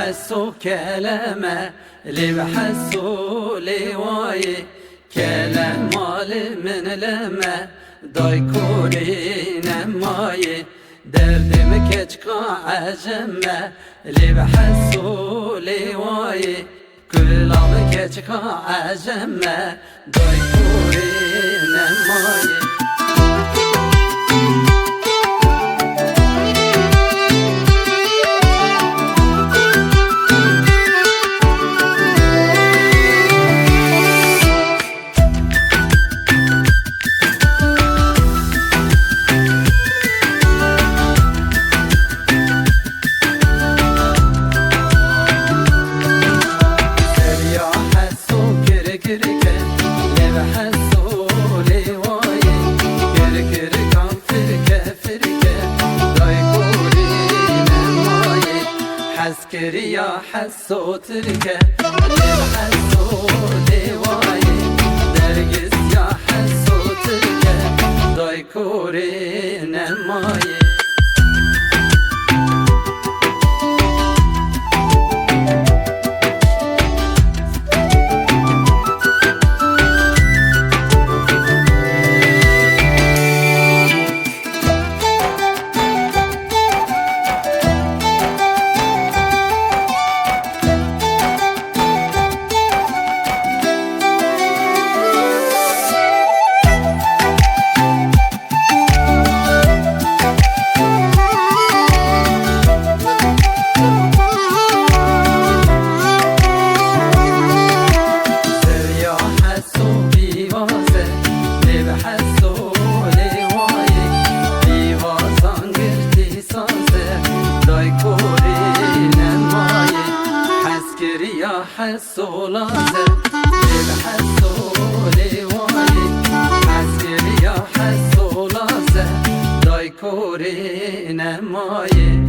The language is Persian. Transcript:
حسو كلامه اللي بحسو لواي كلام مال من لما داي كوري نماي درد مكتشكا عجمه اللي بحسو لواي كل مكتشكا عجمه داي كوري نماي عسكري يا حسو تركه حسو دواي درقس يا حسو تركه داي كوري نماي يا حسو لازم بحسو لواي عسكري يا حسو لازم داي كوري نماي